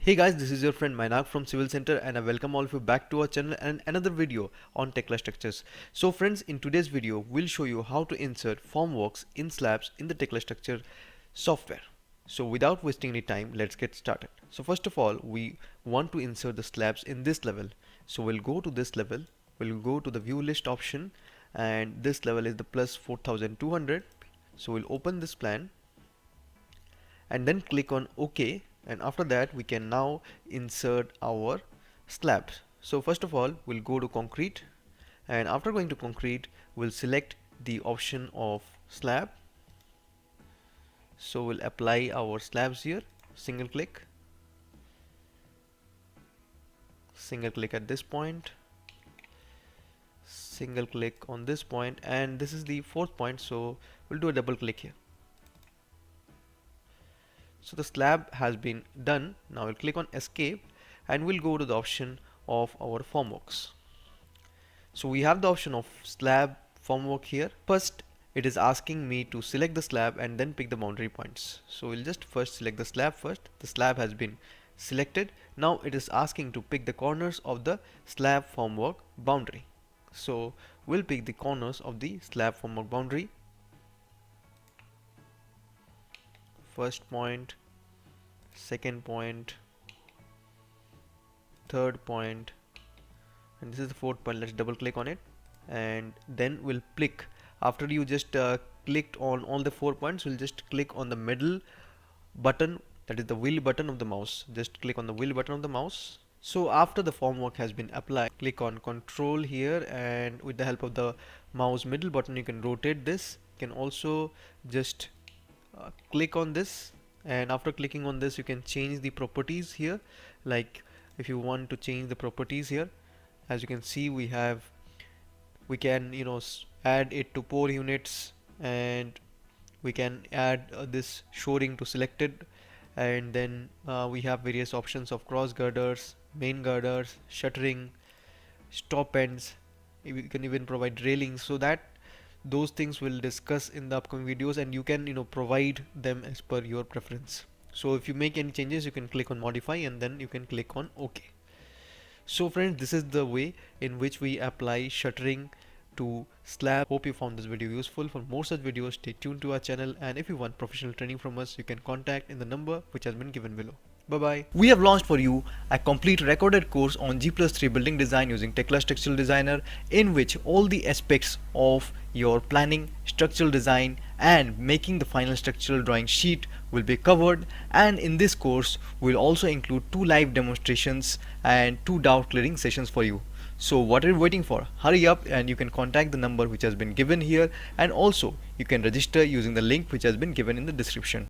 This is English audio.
Hey guys, this is your friend Mainak from Civil Center and I welcome all of you back to our channel and another video on Tekla Structures. So friends, in today's video, we'll show you how to insert formworks in slabs in the Tekla Structure software. So without wasting any time, let's get started. So first of all, we want to insert the slabs in this level. So we'll go to this level, we'll go to the view list option, and this level is the plus 4200. So we'll open this plan and then click on OK, and after that we can now insert our slabs. So first of all, we'll go to concrete, and after going to concrete we'll select the option of slab. So we'll apply our slabs here, single click at this point, single click on this point, and this is the fourth point, so we'll do a double click here. So the slab has been done. Now we'll click on escape and we'll go to the option of our formworks. So we have the option of slab formwork here. First, it is asking me to select the slab and then pick the boundary points. So we'll just first select the slab first. The slab has been selected. Now it is asking to pick the corners of the slab formwork boundary. So we'll pick the corners of the slab formwork boundary. First point, second point, third point, and this is the fourth point. Let's double click on it and then we'll click. After you just clicked on all the 4 points, we'll just click on the middle button, that is the wheel button of the mouse. Just click on the wheel button of the mouse. So after the formwork has been applied, click on control here, and with the help of the mouse middle button you can rotate this. You can also just click on this, and after clicking on this you can change the properties here. Like if you want to change the properties here, as you can see we can add it to pour units, and we can add this shoring to selected, and then we have various options of cross girders, main girders, shuttering, stop ends. We can even provide railings, so that those things we'll discuss in the upcoming videos, and you can provide them as per your preference. So if you make any changes, you can click on modify and then you can click on OK. So friends, this is the way in which we apply shuttering to slab. Hope you found this video useful. For more such videos, stay tuned to our channel, and if you want professional training from us, you can contact in the number which has been given below. Bye-bye. We have launched for you a complete recorded course on G+3 building design using Tekla Structural Designer, in which all the aspects of your planning, structural design and making the final structural drawing sheet will be covered. And in this course we'll also include 2 live demonstrations and 2 doubt clearing sessions for you. So what are you waiting for? Hurry up, and you can contact the number which has been given here, and also you can register using the link which has been given in the description.